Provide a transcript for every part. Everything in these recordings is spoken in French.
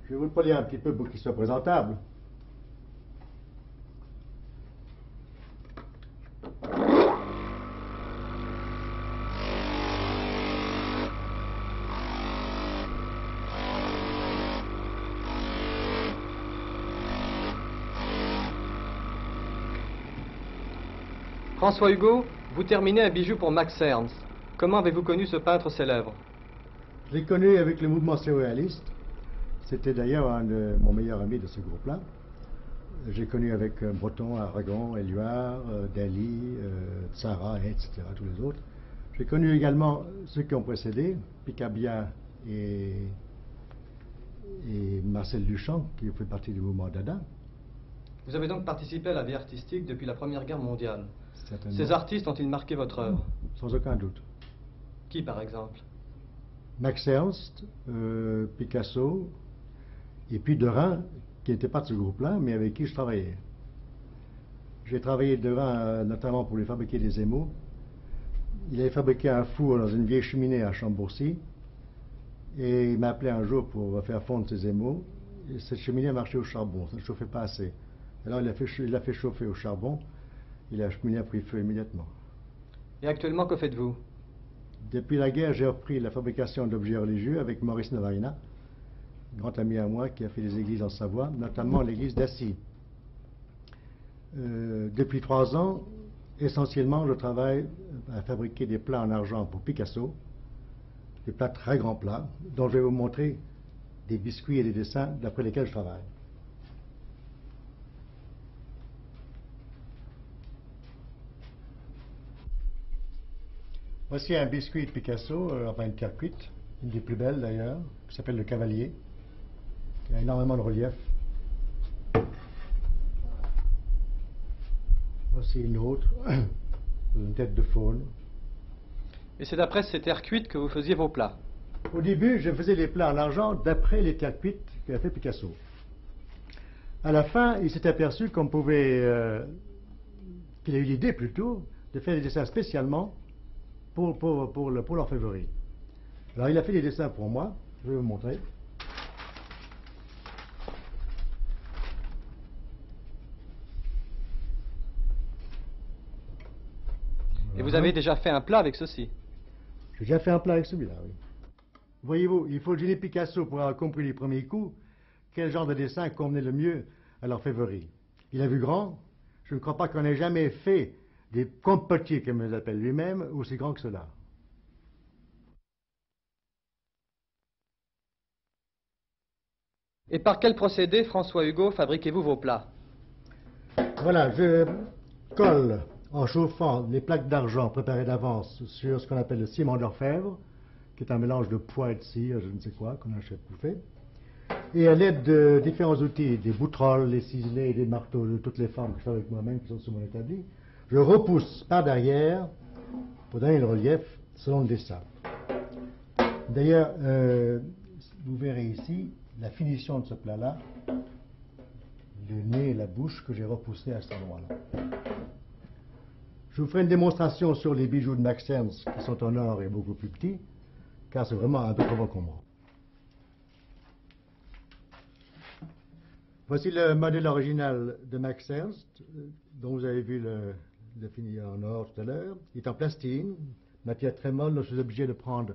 Je vais vous le polir un petit peu pour qu'il soit présentable. François Hugo, vous terminez un bijou pour Max Ernst. Comment avez-vous connu ce peintre célèbre? Je l'ai connu avec le mouvement surréaliste. C'était d'ailleurs un de mon meilleur ami de ce groupe-là. J'ai connu avec Breton, Aragon, Éluard, Dali, Tzara, etc., tous les autres. J'ai connu également ceux qui ont précédé, Picabia et Marcel Duchamp, qui ont fait partie du mouvement Dada. Vous avez donc participé à la vie artistique depuis la Première Guerre mondiale. Certainement. Ces artistes ont-ils marqué votre œuvre? Sans aucun doute. Qui, par exemple? Max Ernst, Picasso, et puis Derain, qui n'était pas de ce groupe-là, mais avec qui je travaillais. J'ai travaillé Derain notamment pour lui fabriquer des émaux. Il avait fabriqué un four dans une vieille cheminée à Chambourcy, et il m'a appelé un jour pour faire fondre ses émaux. Et cette cheminée marchait au charbon, ça ne chauffait pas assez. Alors il l'a fait chauffer au charbon, et la cheminée a pris feu immédiatement. Et actuellement, que faites-vous? Depuis la guerre, j'ai repris la fabrication d'objets religieux avec Maurice Navarina, grand ami à moi qui a fait des églises en Savoie, notamment l'église d'Assy. Depuis 3 ans, essentiellement, je travaille à fabriquer des plats en argent pour Picasso, des plats très grands plats, dont je vais vous montrer des biscuits et des dessins d'après lesquels je travaille. Voici un biscuit de Picasso, enfin une terre cuite, une des plus belles d'ailleurs, qui s'appelle le Cavalier, qui a énormément de relief. Voici une autre, une tête de faune. Et c'est d'après ces terres cuites que vous faisiez vos plats? Au début, je faisais les plats en argent d'après les terres cuites qu'a fait Picasso. À la fin, il s'est aperçu qu'on pouvait, qu'il a eu l'idée plutôt, de faire des dessins spécialement pour l'orfèvrerie. Alors il a fait des dessins pour moi, je vais vous montrer. Et vous avez déjà fait un plat avec ceci? J'ai déjà fait un plat avec celui-là, oui. Voyez-vous, il faut le génie Picasso pour avoir compris les premiers coups quel genre de dessin convenait le mieux à l'orfèvrerie. Il a vu grand. Je ne crois pas qu'on ait jamais fait des compotiers, comme il les appelle lui-même, aussi grands que cela. Et par quel procédé, François Hugo, fabriquez-vous vos plats? Voilà, je colle en chauffant les plaques d'argent préparées d'avance sur ce qu'on appelle le ciment d'orfèvre, qui est un mélange de poids et de cire, je ne sais quoi, qu'on achète tout fait. Et à l'aide de différents outils, des boutrolles, des ciselets, des marteaux de toutes les formes que je fais avec moi-même, qui sont sur mon établi, je repousse par derrière pour donner le relief selon le dessin. D'ailleurs, vous verrez ici la finition de ce plat-là, le nez et la bouche que j'ai repoussé à cet endroit-là. Je vous ferai une démonstration sur les bijoux de Max Ernst qui sont en or et beaucoup plus petits, car c'est vraiment un peu trop encombrant. Voici le modèle original de Max Ernst, dont vous avez vu le fini en or tout à l'heure. Il est en plastine, matière très molle, donc je suis obligé de prendre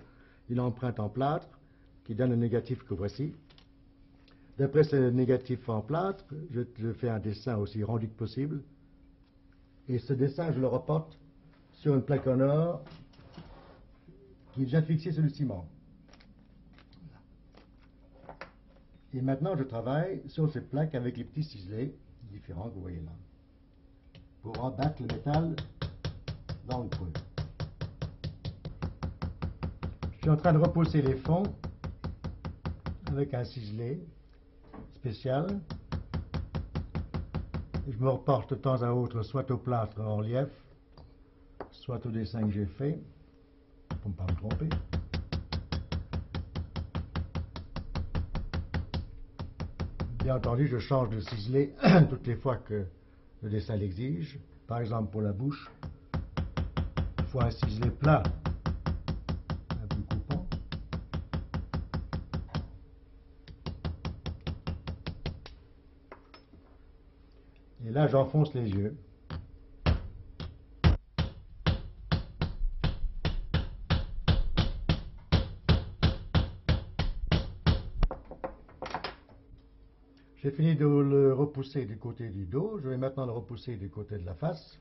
une empreinte en plâtre qui donne le négatif que voici. D'après ce négatif en plâtre, je fais un dessin aussi rendu que possible. Et ce dessin, je le reporte sur une plaque en or qui est déjà fixée sur le ciment. Et maintenant, je travaille sur cette plaque avec les petits ciselets différents que vous voyez là, pour rabattre le métal dans le creux. Je suis en train de repousser les fonds avec un ciselet spécial. Je me reporte de temps à autre soit au plâtre en relief, soit au dessin que j'ai fait, pour ne pas me tromper. Bien entendu, je change de ciselet toutes les fois que le dessin l'exige. Par exemple, pour la bouche, il faut un ciselet plat, un peu coupant. là, j'enfonce les yeux. J'ai fini de le repousser du côté du dos. Je vais maintenant le repousser du côté de la face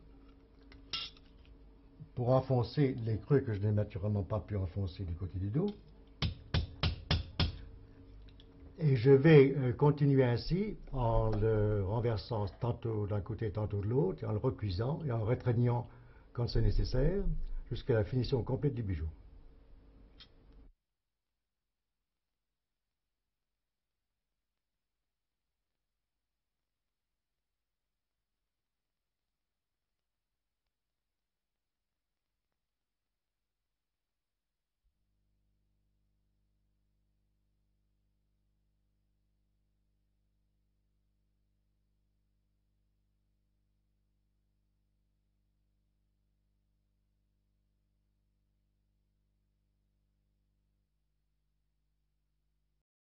pour enfoncer les creux que je n'ai naturellement pas pu enfoncer du côté du dos. Et je vais continuer ainsi en le renversant tantôt d'un côté, tantôt de l'autre, en le recuisant et en retreignant quand c'est nécessaire jusqu'à la finition complète du bijou.